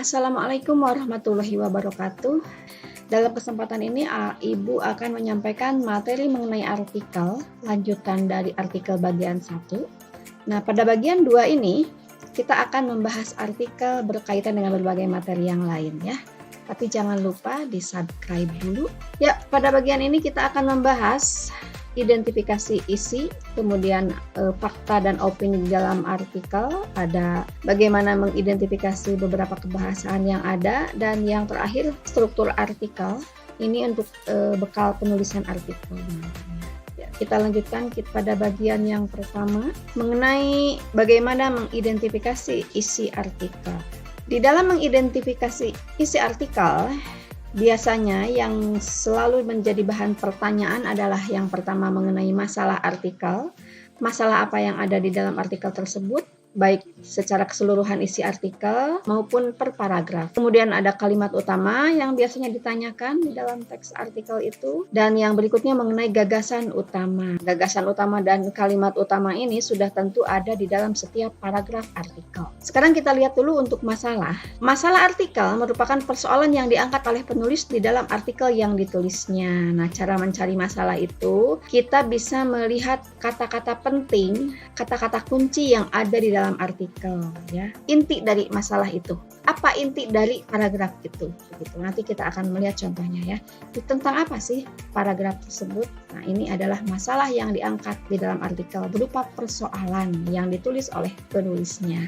Assalamualaikum warahmatullahi wabarakatuh. Dalam kesempatan ini, Ibu akan menyampaikan materi mengenai artikel, lanjutan dari artikel bagian 1. Nah, pada bagian 2 ini, kita akan membahas artikel berkaitan dengan berbagai materi yang lain ya. Tapi jangan lupa di-subscribe dulu. Ya, pada bagian ini kita akan membahas identifikasi isi, kemudian fakta dan opini di dalam artikel, ada bagaimana mengidentifikasi beberapa kebahasaan yang ada, dan yang terakhir struktur artikel. Ini untuk bekal penulisan artikel. Ya, kita lanjutkan pada bagian yang pertama mengenai bagaimana mengidentifikasi isi artikel. Di dalam mengidentifikasi isi artikel, biasanya yang selalu menjadi bahan pertanyaan adalah yang pertama mengenai masalah artikel, masalah apa yang ada di dalam artikel tersebut, baik secara keseluruhan isi artikel maupun per paragraf. Kemudian ada kalimat utama yang biasanya ditanyakan di dalam teks artikel itu, dan yang berikutnya mengenai gagasan utama. Gagasan utama dan kalimat utama ini sudah tentu ada di dalam setiap paragraf artikel. Sekarang kita lihat dulu untuk masalah. Masalah artikel merupakan persoalan yang diangkat oleh penulis di dalam artikel yang ditulisnya. Nah, cara mencari masalah itu, kita bisa melihat kata-kata penting, kata-kata kunci yang ada di dalam artikel ya. Inti dari masalah itu. Apa inti dari paragraf itu? Begitu. Nanti kita akan melihat contohnya ya. Tentang apa sih paragraf tersebut? Nah, ini adalah masalah yang diangkat di dalam artikel berupa persoalan yang ditulis oleh penulisnya.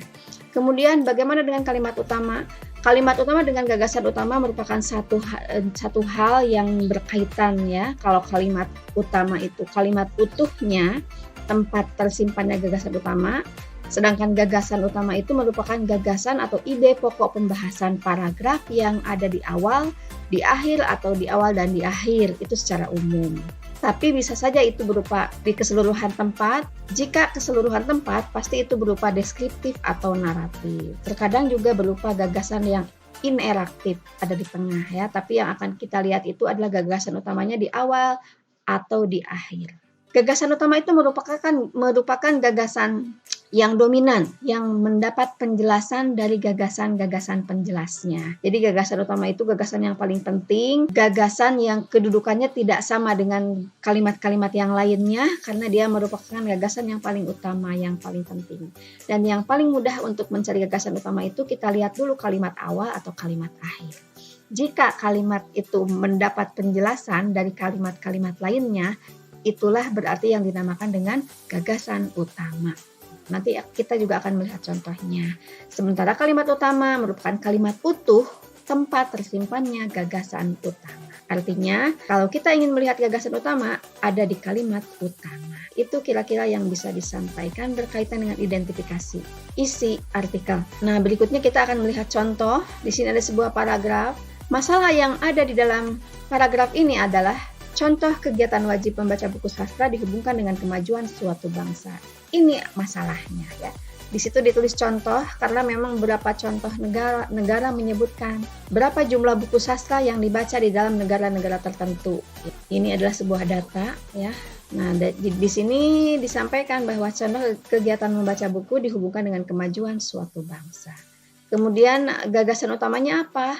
Kemudian bagaimana dengan kalimat utama? Kalimat utama dengan gagasan utama merupakan satu hal yang berkaitan ya. Kalau kalimat utama itu kalimat utuhnya, tempat tersimpannya gagasan utama. Sedangkan gagasan utama itu merupakan gagasan atau ide pokok pembahasan paragraf yang ada di awal, di akhir, atau di awal dan di akhir. Itu secara umum. Tapi bisa saja itu berupa di keseluruhan tempat. Jika keseluruhan tempat, pasti itu berupa deskriptif atau naratif. Terkadang juga berupa gagasan yang ineraktif, ada di tengah ya. Tapi yang akan kita lihat itu adalah gagasan utamanya di awal atau di akhir. Gagasan utama itu merupakan gagasan yang dominan, yang mendapat penjelasan dari gagasan-gagasan penjelasnya. Jadi gagasan utama itu gagasan yang paling penting, gagasan yang kedudukannya tidak sama dengan kalimat-kalimat yang lainnya, karena dia merupakan gagasan yang paling utama, yang paling penting. Dan yang paling mudah untuk mencari gagasan utama itu, kita lihat dulu kalimat awal atau kalimat akhir. Jika kalimat itu mendapat penjelasan dari kalimat-kalimat lainnya, itulah berarti yang dinamakan dengan gagasan utama. Nanti kita juga akan melihat contohnya. Sementara kalimat utama merupakan kalimat utuh tempat tersimpannya gagasan utama. Artinya, kalau kita ingin melihat gagasan utama, ada di kalimat utama. Itu kira-kira yang bisa disampaikan berkaitan dengan identifikasi isi artikel. Nah, berikutnya kita akan melihat contoh. Di sini ada sebuah paragraf. Masalah yang ada di dalam paragraf ini adalah contoh kegiatan wajib membaca buku sastra dihubungkan dengan kemajuan suatu bangsa. Ini masalahnya ya. Di situ ditulis contoh karena memang beberapa contoh negara menyebutkan berapa jumlah buku sastra yang dibaca di dalam negara-negara tertentu. Ini adalah sebuah data ya. Nah, di sini disampaikan bahwa contoh kegiatan membaca buku dihubungkan dengan kemajuan suatu bangsa. Kemudian gagasan utamanya apa?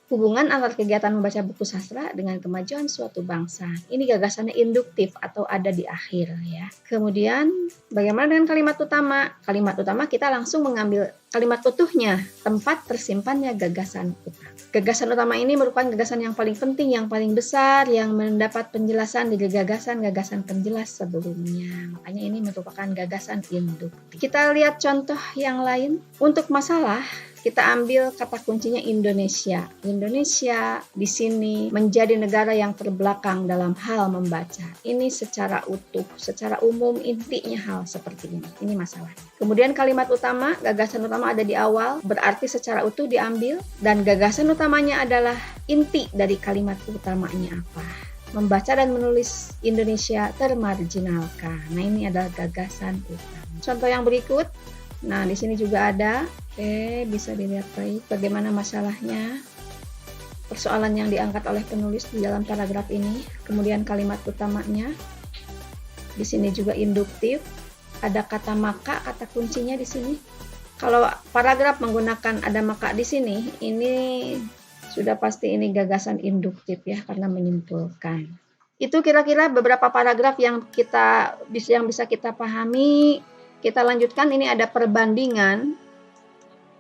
Hubungan antara kegiatan membaca buku sastra dengan kemajuan suatu bangsa. Ini gagasannya induktif atau ada di akhir ya. Kemudian bagaimana dengan kalimat utama? Kalimat utama kita langsung mengambil kalimat utuhnya, tempat tersimpannya gagasan utama. Gagasan utama ini merupakan gagasan yang paling penting, yang paling besar, yang mendapat penjelasan dari gagasan-gagasan penjelas sebelumnya. Makanya ini merupakan gagasan induktif. Kita lihat contoh yang lain. Untuk masalah, kita ambil kata kuncinya Indonesia. Indonesia di sini menjadi negara yang terbelakang dalam hal membaca. Ini secara utuh, secara umum intinya hal seperti ini. Ini masalahnya. Kemudian kalimat utama, gagasan utama ada di awal, berarti secara utuh diambil, dan gagasan utamanya adalah inti dari kalimat utamanya apa. Membaca dan menulis Indonesia termarginalkan. Nah, ini adalah gagasan utama. Contoh yang berikut. Nah, di sini juga ada. Oke, bisa dilihat baik bagaimana masalahnya. Persoalan yang diangkat oleh penulis di dalam paragraf ini. Kemudian kalimat utamanya. Di sini juga induktif. Ada kata maka, kata kuncinya di sini. Kalau paragraf menggunakan ada maka di sini, ini sudah pasti ini gagasan induktif ya, karena menyimpulkan. Itu kira-kira beberapa paragraf yang bisa kita pahami. Kita lanjutkan, ini ada perbandingan.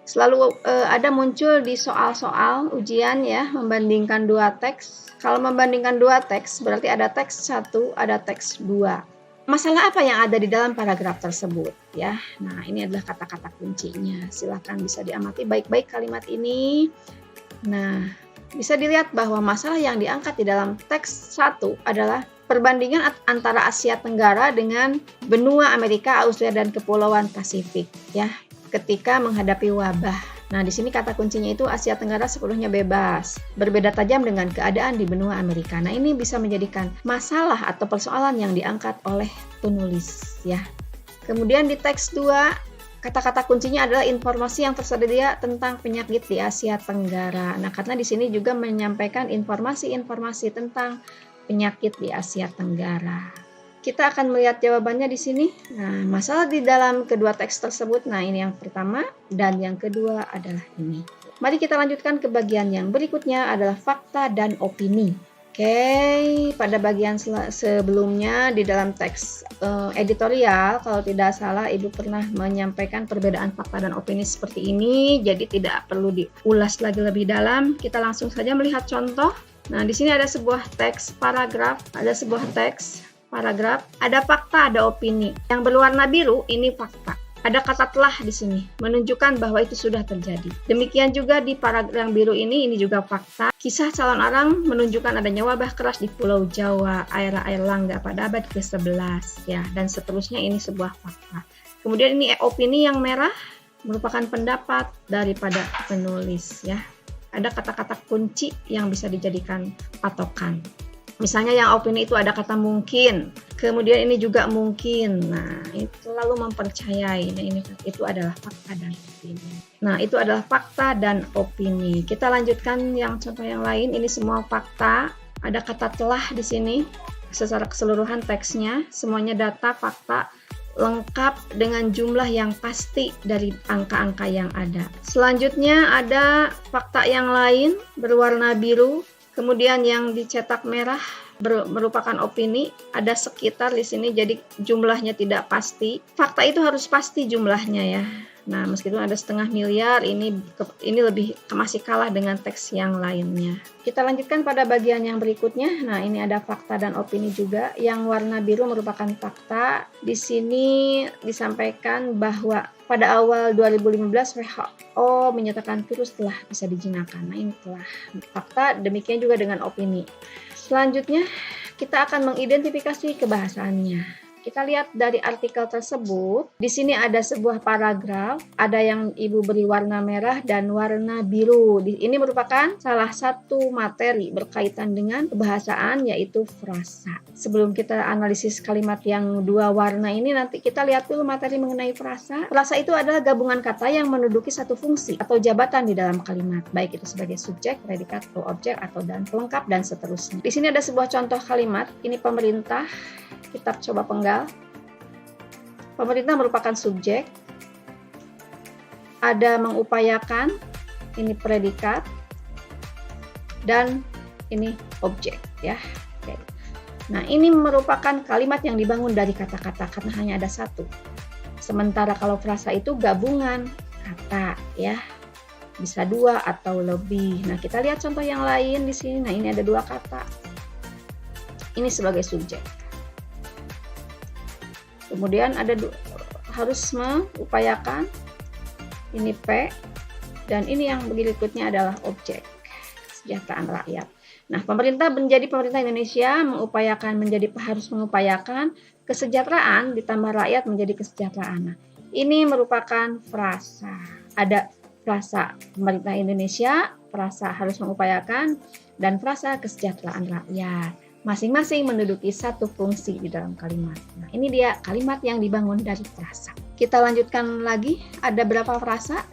Selalu ada muncul di soal-soal ujian ya, membandingkan dua teks. Kalau membandingkan dua teks, berarti ada teks 1, ada teks 2. Masalah apa yang ada di dalam paragraf tersebut ya? Nah, ini adalah kata-kata kuncinya. Silakan bisa diamati baik-baik kalimat ini. Nah, bisa dilihat bahwa masalah yang diangkat di dalam teks 1 adalah perbandingan antara Asia Tenggara dengan benua Amerika, Australia, dan Kepulauan Pasifik ya, ketika menghadapi wabah. Nah, di sini kata kuncinya itu Asia Tenggara sepenuhnya bebas, berbeda tajam dengan keadaan di benua Amerika. Nah, ini bisa menjadikan masalah atau persoalan yang diangkat oleh penulis ya. Kemudian di teks 2, kata-kata kuncinya adalah informasi yang tersedia tentang penyakit di Asia Tenggara. Nah, karena di sini juga menyampaikan informasi-informasi tentang penyakit di Asia Tenggara. Kita akan melihat jawabannya di sini. Nah, masalah di dalam kedua teks tersebut. Nah, ini yang pertama dan yang kedua adalah ini. Mari kita lanjutkan ke bagian yang berikutnya adalah fakta dan opini. Oke, pada bagian sebelumnya di dalam teks editorial, kalau tidak salah Ibu pernah menyampaikan perbedaan fakta dan opini seperti ini, jadi tidak perlu diulas lagi lebih dalam. Kita langsung saja melihat contoh. Nah, di sini ada sebuah teks paragraf, ada sebuah teks paragraf, ada fakta, ada opini. Yang berwarna biru ini fakta. Ada kata telah di sini, menunjukkan bahwa itu sudah terjadi. Demikian juga di paragraf yang biru ini juga fakta. Kisah calon arang menunjukkan adanya wabah keras di Pulau Jawa, era Airlangga pada abad ke-11 ya, dan seterusnya, ini sebuah fakta. Kemudian ini opini yang merah merupakan pendapat daripada penulis ya. Ada kata-kata kunci yang bisa dijadikan patokan. Misalnya yang opini itu ada kata mungkin, kemudian ini juga mungkin. Nah, itu selalu mempercayai. Nah, itu adalah fakta dan opini. Nah, itu adalah fakta dan opini. Kita lanjutkan yang contoh yang lain. Ini semua fakta. Ada kata telah di sini. Secara keseluruhan teksnya, semuanya data, fakta, lengkap dengan jumlah yang pasti dari angka-angka yang ada. Selanjutnya ada fakta yang lain berwarna biru. Kemudian yang dicetak merah merupakan opini, ada sekitar di sini, jadi jumlahnya tidak pasti. Fakta itu harus pasti jumlahnya ya. Nah, meskipun ada 0,5 miliar, ini masih kalah dengan teks yang lainnya. Kita lanjutkan pada bagian yang berikutnya. Nah, ini ada fakta dan opini juga. Yang warna biru merupakan fakta. Di sini disampaikan bahwa pada awal 2015 WHO menyatakan virus telah bisa dijinakan. Nah, ini telah fakta, demikian juga dengan opini. Selanjutnya kita akan mengidentifikasi kebahasaannya. Kita lihat dari artikel tersebut, di sini ada sebuah paragraf, ada yang Ibu beri warna merah dan warna biru. Ini merupakan salah satu materi berkaitan dengan kebahasaan, yaitu frasa. Sebelum kita analisis kalimat yang dua warna ini, nanti kita lihat dulu materi mengenai frasa. Frasa itu adalah gabungan kata yang menduduki satu fungsi atau jabatan di dalam kalimat, baik itu sebagai subjek, predikat, atau objek, atau dan pelengkap, dan seterusnya. Di sini ada sebuah contoh kalimat, ini pemerintah. Kita coba penggal. Pemerintah merupakan subjek. Ada mengupayakan, ini predikat, dan ini objek ya. Oke. Nah, ini merupakan kalimat yang dibangun dari kata-kata karena hanya ada satu. Sementara kalau frasa itu gabungan kata ya. Bisa dua atau lebih. Nah, kita lihat contoh yang lain di sini. Nah, ini ada dua kata. Ini sebagai subjek. Kemudian ada harus mengupayakan, ini P, dan ini yang berikutnya adalah objek, kesejahteraan rakyat. Nah, pemerintah Indonesia harus mengupayakan kesejahteraan ditambah rakyat menjadi kesejahteraan. Nah, ini merupakan frasa. Ada frasa pemerintah Indonesia, frasa harus mengupayakan, dan frasa kesejahteraan rakyat. Masing-masing menduduki satu fungsi di dalam kalimat. Nah, ini dia kalimat yang dibangun dari frasa. Kita lanjutkan lagi, ada berapa frasa?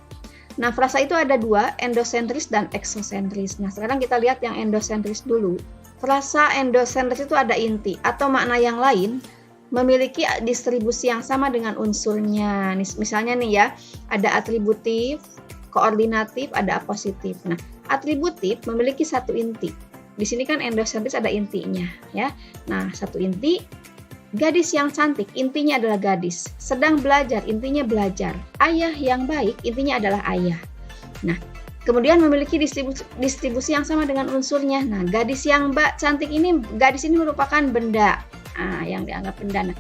Nah, frasa itu ada dua, endosentris dan eksosentris. Nah, sekarang kita lihat yang endosentris dulu. Frasa endosentris itu ada inti atau makna yang lain memiliki distribusi yang sama dengan unsurnya. Misalnya nih ya, ada atributif, koordinatif, ada apositif. Nah, atributif memiliki satu inti. Di sini kan endosentris ada intinya ya. Nah, satu inti. Gadis yang cantik, intinya adalah gadis. Sedang belajar, intinya belajar. Ayah yang baik, intinya adalah ayah. Nah, kemudian memiliki distribusi yang sama dengan unsurnya. Nah, gadis yang cantik ini, gadis ini merupakan benda. Yang dianggap benda. Nah,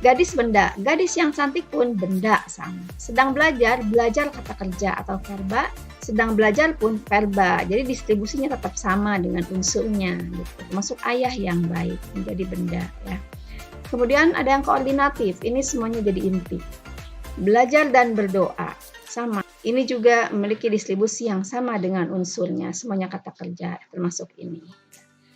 gadis benda, gadis yang cantik pun benda sama. Sedang belajar, belajar kata kerja atau verba. Sedang belajar pun verba. Jadi distribusinya tetap sama dengan unsurnya. Gitu. Termasuk ayah yang baik menjadi benda ya. Kemudian ada yang koordinatif, ini semuanya jadi inti. Belajar dan berdoa, sama. Ini juga memiliki distribusi yang sama dengan unsurnya, semuanya kata kerja, termasuk ini.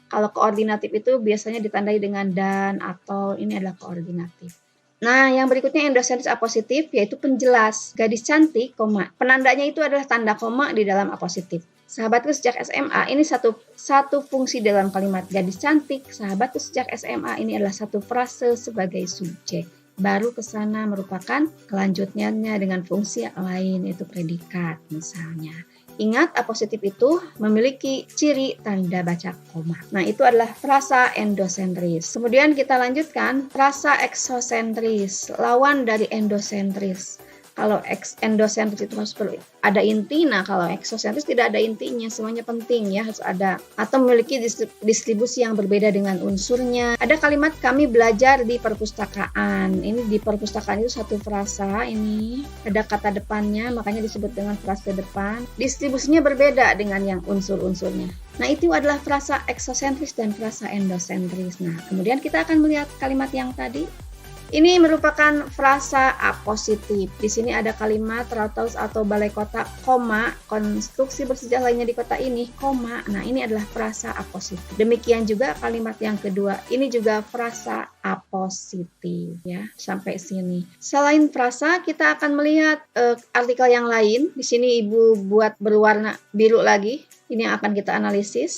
Kalau koordinatif itu biasanya ditandai dengan dan, atau, ini adalah koordinatif. Nah, yang berikutnya endosentris apositif, yaitu penjelas. Gadis cantik, koma. Penandanya itu adalah tanda koma di dalam apositif. Sahabatku sejak SMA, ini satu fungsi dalam kalimat gadis cantik. Sahabatku sejak SMA, ini adalah satu frase sebagai subjek. Baru ke sana merupakan kelanjutannya dengan fungsi lain, yaitu predikat misalnya. Ingat, apositif itu memiliki ciri tanda baca koma. Nah, itu adalah frasa endosentris. Kemudian kita lanjutkan frasa eksosentris, lawan dari endosentris. Kalau endosentris itu harus ada inti, nah kalau eksosentris tidak ada intinya, semuanya penting ya, harus ada atau memiliki distribusi yang berbeda dengan unsurnya. Ada kalimat kami belajar di perpustakaan. Ini di perpustakaan itu satu frasa, ini ada kata depannya, makanya disebut dengan frasa depan. Distribusinya berbeda dengan yang unsur-unsurnya. Nah, itu adalah frasa eksosentris dan frasa endosentris. Nah, kemudian kita akan melihat kalimat yang tadi. Ini merupakan frasa apositif. Di sini ada kalimat Rautaus atau balai kota, koma, konstruksi bersejarah lainnya di kota ini, koma. Nah, ini adalah frasa apositif. Demikian juga kalimat yang kedua. Ini juga frasa apositif ya. Sampai sini. Selain frasa, kita akan melihat artikel yang lain. Di sini Ibu buat berwarna biru lagi. Ini yang akan kita analisis.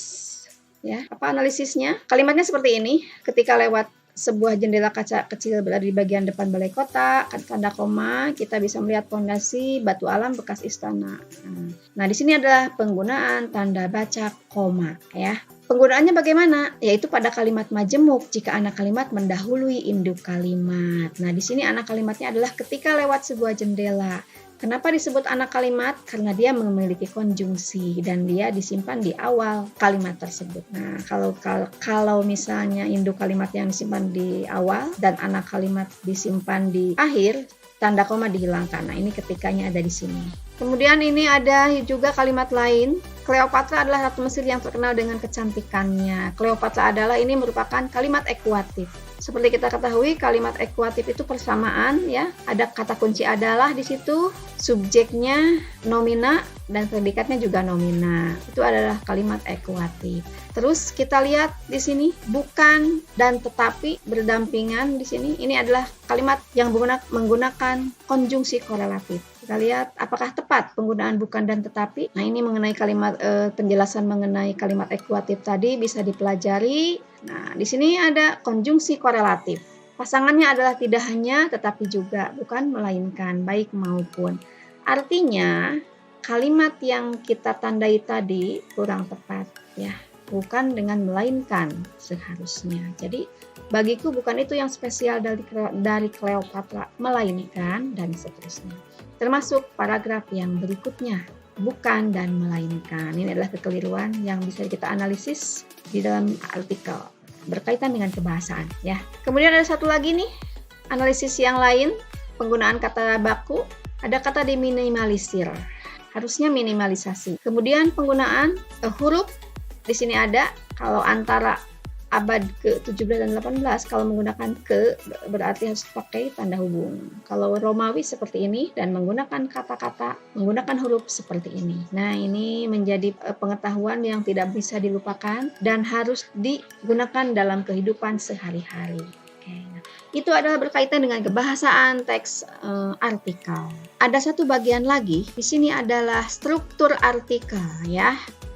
Ya, apa analisisnya? Kalimatnya seperti ini. Ketika lewat sebuah jendela kaca kecil berada di bagian depan balai kota, tanda koma, kita bisa melihat fondasi batu alam bekas istana. Nah, di sini adalah penggunaan tanda baca koma, ya. Penggunaannya bagaimana? Yaitu pada kalimat majemuk jika anak kalimat mendahului induk kalimat. Nah, di sini anak kalimatnya adalah ketika lewat sebuah jendela. Kenapa disebut anak kalimat? Karena dia memiliki konjungsi dan dia disimpan di awal kalimat tersebut. Nah, kalau misalnya induk kalimat yang disimpan di awal dan anak kalimat disimpan di akhir, tanda koma dihilangkan. Nah, ini ketikanya ada di sini. Kemudian ini ada juga kalimat lain. Cleopatra adalah ratu Mesir yang terkenal dengan kecantikannya. Cleopatra adalah ini merupakan kalimat ekuatif. Seperti kita ketahui, kalimat ekuatif itu persamaan ya. Ada kata kunci adalah di situ, subjeknya nomina dan predikatnya juga nomina. Itu adalah kalimat ekuatif. Terus kita lihat di sini bukan dan tetapi berdampingan di sini. Ini adalah kalimat yang menggunakan konjungsi korelatif. Kita lihat apakah tepat penggunaan bukan dan tetapi. Nah, ini mengenai kalimat penjelasan mengenai kalimat ekuatif tadi bisa dipelajari. Nah, di sini ada konjungsi korelatif. Pasangannya adalah tidak hanya tetapi juga, bukan melainkan, baik maupun. Artinya kalimat yang kita tandai tadi kurang tepat ya. Bukan dengan melainkan seharusnya. Jadi bagiku bukan itu yang spesial dari Cleopatra, melainkan dan seterusnya. Termasuk paragraf yang berikutnya, bukan dan melainkan. Ini adalah kekeliruan yang bisa kita analisis di dalam artikel berkaitan dengan kebahasaan ya. Kemudian ada satu lagi nih, analisis yang lain, penggunaan kata baku, ada kata diminimalisir. Harusnya minimalisasi. Kemudian penggunaan huruf di sini ada, kalau antara abad ke-17 dan 18 kalau menggunakan ke berarti harus pakai tanda hubung. Kalau Romawi seperti ini dan menggunakan kata-kata menggunakan huruf seperti ini. Nah, ini menjadi pengetahuan yang tidak bisa dilupakan dan harus digunakan dalam kehidupan sehari-hari. Oke, nah, itu adalah berkaitan dengan kebahasaan teks artikel. Ada satu bagian lagi, di sini adalah struktur artikel ya.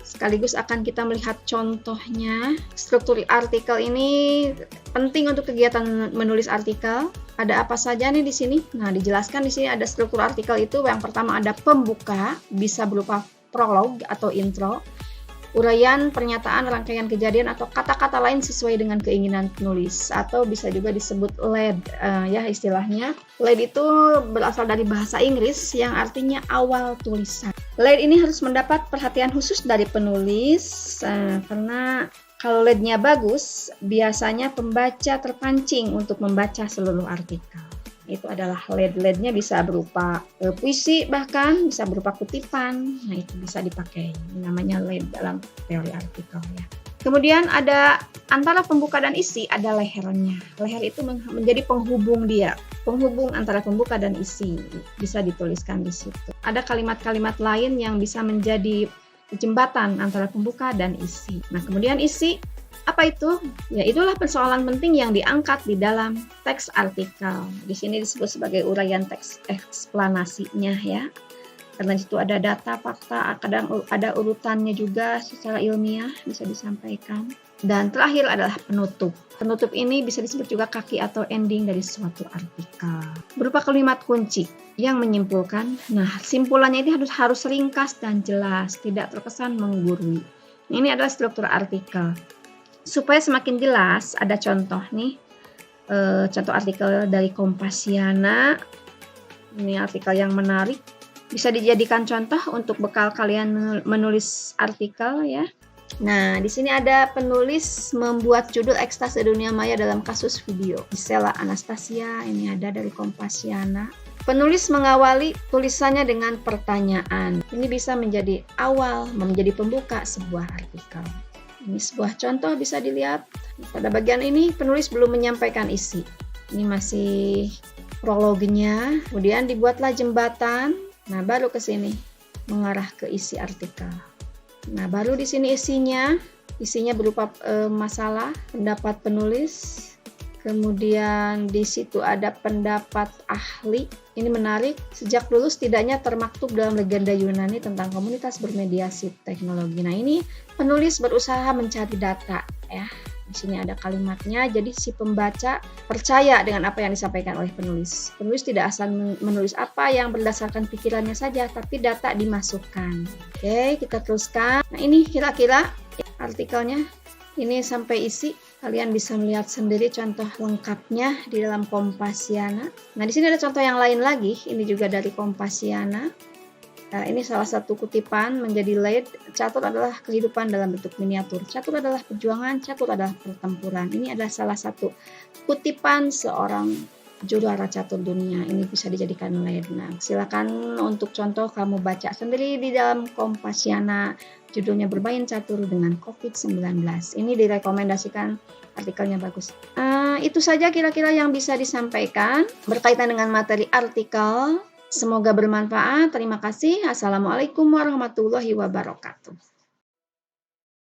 sekaligus akan kita melihat contohnya. Struktur artikel ini penting untuk kegiatan menulis artikel. Ada apa saja nih di sini? Nah, dijelaskan di sini ada struktur artikel itu. Yang pertama ada pembuka, bisa berupa prolog atau intro, uraian, pernyataan, rangkaian kejadian, atau kata-kata lain sesuai dengan keinginan penulis, atau bisa juga disebut lead, ya istilahnya. Lead itu berasal dari bahasa Inggris yang artinya awal tulisan. Lead ini harus mendapat perhatian khusus dari penulis, karena kalau leadnya bagus, biasanya pembaca terpancing untuk membaca seluruh artikel. Itu adalah lead-leadnya bisa berupa puisi, bahkan bisa berupa kutipan. Nah, itu bisa dipakai, namanya lead dalam teori artikel ya. Kemudian ada antara pembuka dan isi ada lehernya. Leher itu menjadi penghubung dia, penghubung antara pembuka dan isi, bisa dituliskan di situ. Ada kalimat-kalimat lain yang bisa menjadi jembatan antara pembuka dan isi. Nah, kemudian isi apa itu? Ya, itulah persoalan penting yang diangkat di dalam teks artikel. Di sini disebut sebagai uraian teks eksplanasinya ya. Karena di situ ada data, fakta, kadang ada urutannya juga secara ilmiah bisa disampaikan. Dan terakhir adalah penutup. Penutup ini bisa disebut juga kaki atau ending dari suatu artikel. Berupa kalimat kunci yang menyimpulkan. Nah, simpulannya ini harus ringkas dan jelas, tidak terkesan menggurui. Ini adalah struktur artikel. Supaya semakin jelas, ada contoh nih, contoh artikel dari Kompasiana. Ini artikel yang menarik, bisa dijadikan contoh untuk bekal kalian menulis artikel ya. Nah, di sini ada penulis membuat judul ekstase dunia maya dalam kasus video. Gisela Anastasia, ini ada dari Kompasiana. Penulis mengawali tulisannya dengan pertanyaan. Ini bisa menjadi awal, menjadi pembuka sebuah artikel. Ini sebuah contoh bisa dilihat. Pada bagian ini penulis belum menyampaikan isi. Ini masih prolognya. Kemudian dibuatlah jembatan. Nah, baru ke sini mengarah ke isi artikel. Nah, baru di sini isinya berupa masalah, pendapat penulis. Kemudian di situ ada pendapat ahli. Ini menarik, sejak dulu setidaknya termaktub dalam legenda Yunani tentang komunitas bermediasi teknologi. Nah, ini penulis berusaha mencari data ya. Di sini ada kalimatnya, jadi si pembaca percaya dengan apa yang disampaikan oleh penulis. Penulis tidak asal menulis apa yang berdasarkan pikirannya saja, tapi data dimasukkan. Oke, kita teruskan. Nah, ini kira-kira artikelnya. Ini sampai isi. Kalian bisa melihat sendiri contoh lengkapnya di dalam Kompasiana. Nah, di sini ada contoh yang lain lagi. Ini juga dari Kompasiana. Nah, ini salah satu kutipan menjadi lead. Catur adalah kehidupan dalam bentuk miniatur. Catur adalah perjuangan, catur adalah pertempuran. Ini adalah salah satu kutipan seorang juara catur dunia. Ini bisa dijadikan lead. Nah, silakan untuk contoh kamu baca sendiri di dalam Kompasiana. Judulnya Bermain Catur dengan COVID-19. Ini direkomendasikan, artikelnya bagus. Itu saja kira-kira yang bisa disampaikan berkaitan dengan materi artikel. Semoga bermanfaat. Terima kasih. Assalamualaikum warahmatullahi wabarakatuh.